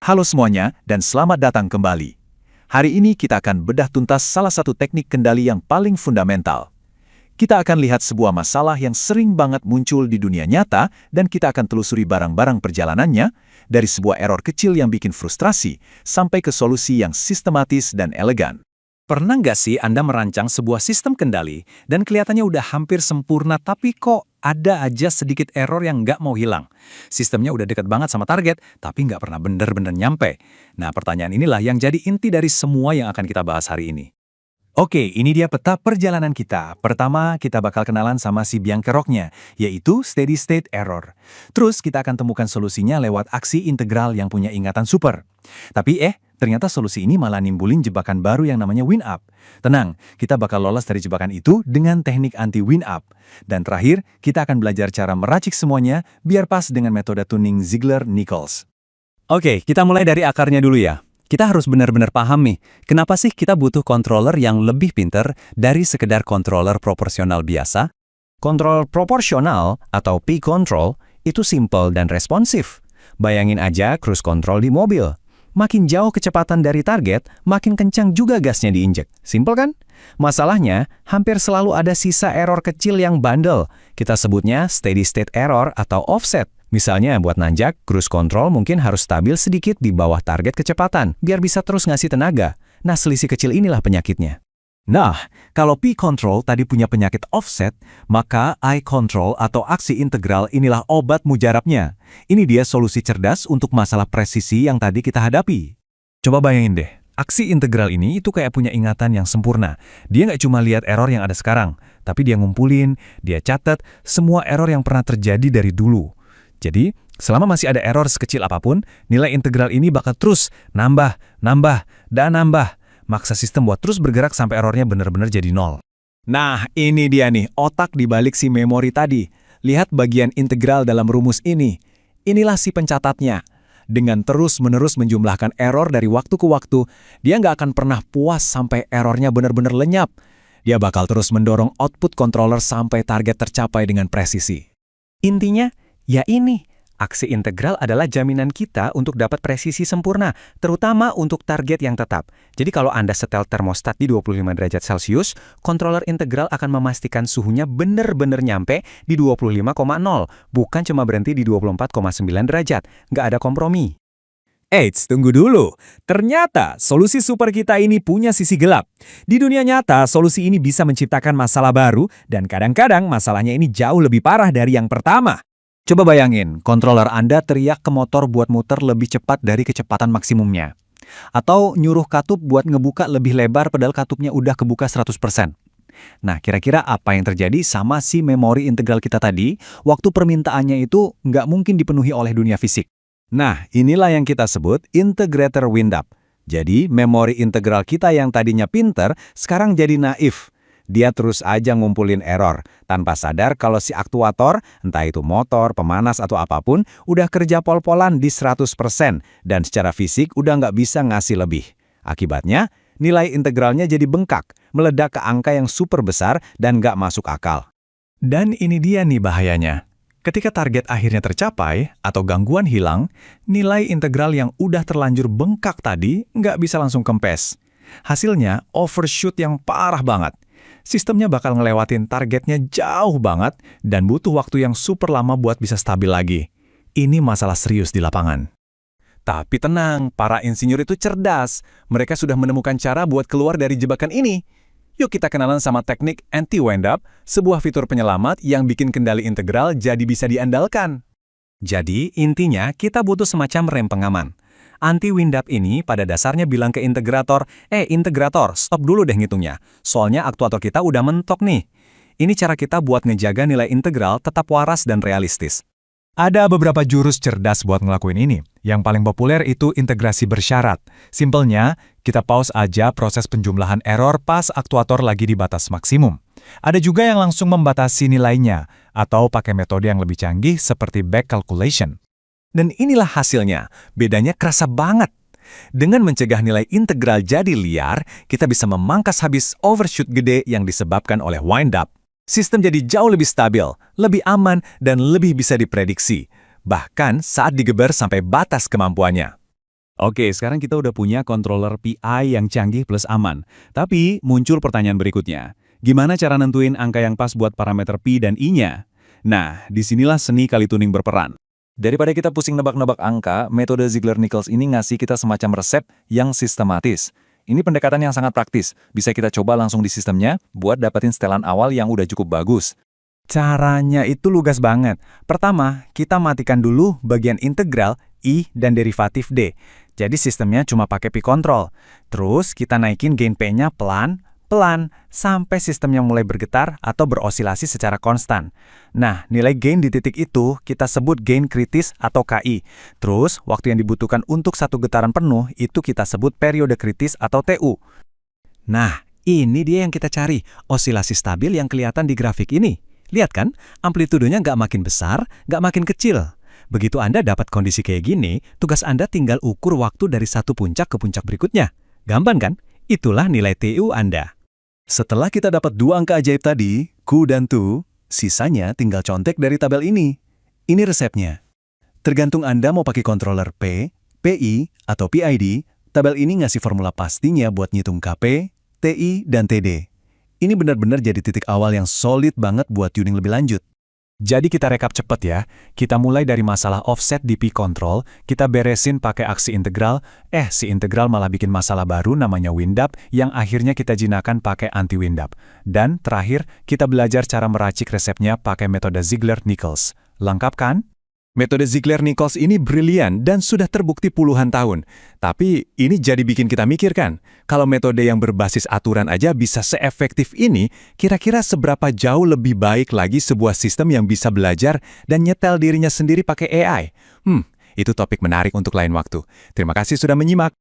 Halo semuanya, dan selamat datang kembali. Hari ini kita akan bedah tuntas salah satu teknik kendali yang paling fundamental. Kita akan lihat sebuah masalah yang sering banget muncul di dunia nyata, dan kita akan telusuri barang-barang perjalanannya, dari sebuah error kecil yang bikin frustrasi, sampai ke solusi yang sistematis dan elegan. Pernah nggak sih Anda merancang sebuah sistem kendali dan kelihatannya udah hampir sempurna tapi kok ada aja sedikit error yang nggak mau hilang? Sistemnya udah dekat banget sama target tapi nggak pernah bener-bener nyampe. Nah, pertanyaan inilah yang jadi inti dari semua yang akan kita bahas hari ini. Oke, ini dia peta perjalanan kita. Pertama, kita bakal kenalan sama si biang keroknya, yaitu steady state error. Terus kita akan temukan solusinya lewat aksi integral yang punya ingatan super. Tapi ternyata solusi ini malah nimbulin jebakan baru yang namanya win up. Tenang, kita bakal lolos dari jebakan itu dengan teknik anti win up. Dan terakhir, kita akan belajar cara meracik semuanya biar pas dengan metode tuning Ziegler-Nichols. Oke, kita mulai dari akarnya dulu ya. Kita harus benar-benar paham nih, kenapa sih kita butuh controller yang lebih pinter dari sekedar controller proporsional biasa? Kontrol proporsional atau P-control itu simple dan responsif. Bayangin aja cruise control di mobil. Makin jauh kecepatan dari target, makin kencang juga gasnya diinjek. Simple kan? Masalahnya, hampir selalu ada sisa error kecil yang bandel. Kita sebutnya steady state error atau offset. Misalnya buat nanjak, cruise control mungkin harus stabil sedikit di bawah target kecepatan, biar bisa terus ngasih tenaga. Nah, selisih kecil inilah penyakitnya. Nah, kalau P-control tadi punya penyakit offset, maka I-control atau aksi integral inilah obat mujarabnya. Ini dia solusi cerdas untuk masalah presisi yang tadi kita hadapi. Coba bayangin deh, aksi integral ini itu kayak punya ingatan yang sempurna. Dia nggak cuma lihat error yang ada sekarang, tapi dia ngumpulin, dia catat semua error yang pernah terjadi dari dulu. Jadi, selama masih ada error sekecil apapun, nilai integral ini bakal terus nambah, dan nambah. Maksa sistem buat terus bergerak sampai errornya benar-benar jadi nol. Nah, ini dia nih, otak di balik si memori tadi. Lihat bagian integral dalam rumus ini. Inilah si pencatatnya. Dengan terus-menerus menjumlahkan error dari waktu ke waktu, dia nggak akan pernah puas sampai errornya benar-benar lenyap. Dia bakal terus mendorong output controller sampai target tercapai dengan presisi. Intinya, ya ini, aksi integral adalah jaminan kita untuk dapat presisi sempurna, terutama untuk target yang tetap. Jadi kalau Anda setel termostat di 25 derajat Celcius, controller integral akan memastikan suhunya benar-benar nyampe di 25,0, bukan cuma berhenti di 24,9 derajat. Nggak ada kompromi. Eits, tunggu dulu. Ternyata solusi super kita ini punya sisi gelap. Di dunia nyata, solusi ini bisa menciptakan masalah baru, dan kadang-kadang masalahnya ini jauh lebih parah dari yang pertama. Coba bayangin, controller Anda teriak ke motor buat muter lebih cepat dari kecepatan maksimumnya. Atau nyuruh katup buat ngebuka lebih lebar padahal katupnya udah kebuka 100%. Nah, kira-kira apa yang terjadi sama si memori integral kita tadi, waktu permintaannya itu nggak mungkin dipenuhi oleh dunia fisik. Nah, inilah yang kita sebut integrator wind-up. Jadi, memori integral kita yang tadinya pinter, sekarang jadi naif. Dia terus aja ngumpulin error, tanpa sadar kalau si aktuator, entah itu motor, pemanas, atau apapun, udah kerja pol-polan di 100%, dan secara fisik udah nggak bisa ngasih lebih. Akibatnya, nilai integralnya jadi bengkak, meledak ke angka yang super besar dan nggak masuk akal. Dan ini dia nih bahayanya. Ketika target akhirnya tercapai, atau gangguan hilang, nilai integral yang udah terlanjur bengkak tadi nggak bisa langsung kempes. Hasilnya, overshoot yang parah banget. Sistemnya bakal ngelewatin targetnya jauh banget dan butuh waktu yang super lama buat bisa stabil lagi. Ini masalah serius di lapangan. Tapi tenang, para insinyur itu cerdas. Mereka sudah menemukan cara buat keluar dari jebakan ini. Yuk kita kenalan sama teknik anti-wind-up, sebuah fitur penyelamat yang bikin kendali integral jadi bisa diandalkan. Jadi intinya kita butuh semacam rem pengaman. Anti-wind-up ini pada dasarnya bilang ke integrator, integrator, stop dulu deh ngitungnya. Soalnya aktuator kita udah mentok nih. Ini cara kita buat ngejaga nilai integral tetap waras dan realistis. Ada beberapa jurus cerdas buat ngelakuin ini. Yang paling populer itu integrasi bersyarat. Simpelnya, kita pause aja proses penjumlahan error pas aktuator lagi di batas maksimum. Ada juga yang langsung membatasi nilainya, atau pakai metode yang lebih canggih seperti back calculation. Dan inilah hasilnya, bedanya kerasa banget. Dengan mencegah nilai integral jadi liar, kita bisa memangkas habis overshoot gede yang disebabkan oleh wind-up. Sistem jadi jauh lebih stabil, lebih aman, dan lebih bisa diprediksi. Bahkan saat digeber sampai batas kemampuannya. Oke, sekarang kita udah punya controller PI yang canggih plus aman. Tapi muncul pertanyaan berikutnya. Gimana cara nentuin angka yang pas buat parameter Pi dan I-nya? Nah, disinilah seni kali tuning berperan. Daripada kita pusing nebak-nebak angka, metode Ziegler-Nichols ini ngasih kita semacam resep yang sistematis. Ini pendekatan yang sangat praktis. Bisa kita coba langsung di sistemnya buat dapetin setelan awal yang udah cukup bagus. Caranya itu lugas banget. Pertama, kita matikan dulu bagian integral I dan derivatif D. Jadi sistemnya cuma pakai pi kontrol. Terus kita naikin gain P-nya pelan-pelan sampai sistemnya mulai bergetar atau berosilasi secara konstan. Nah, nilai gain di titik itu kita sebut gain kritis atau KI. Terus, waktu yang dibutuhkan untuk satu getaran penuh itu kita sebut periode kritis atau TU. Nah, ini dia yang kita cari, osilasi stabil yang kelihatan di grafik ini. Lihat kan, amplitudenya nggak makin besar, nggak makin kecil. Begitu Anda dapat kondisi kayak gini, tugas Anda tinggal ukur waktu dari satu puncak ke puncak berikutnya. Gampang kan? Itulah nilai TU Anda. Setelah kita dapat dua angka ajaib tadi, Q dan Tu, sisanya tinggal contek dari tabel ini. Ini resepnya. Tergantung Anda mau pakai controller P, PI, atau PID, tabel ini ngasih formula pastinya buat ngitung KP, TI, dan TD. Ini benar-benar jadi titik awal yang solid banget buat tuning lebih lanjut. Jadi kita rekap cepet ya. Kita mulai dari masalah offset di pi control, kita beresin pakai aksi integral, si integral malah bikin masalah baru namanya wind-up yang akhirnya kita jinakan pakai anti-wind-up. Dan terakhir, kita belajar cara meracik resepnya pakai metode Ziegler-Nichols. Lengkap kan? Metode Ziegler-Nichols ini brilian dan sudah terbukti puluhan tahun. Tapi ini jadi bikin kita mikir kan, kalau metode yang berbasis aturan aja bisa seefektif ini, kira-kira seberapa jauh lebih baik lagi sebuah sistem yang bisa belajar dan nyetel dirinya sendiri pakai AI? Itu topik menarik untuk lain waktu. Terima kasih sudah menyimak.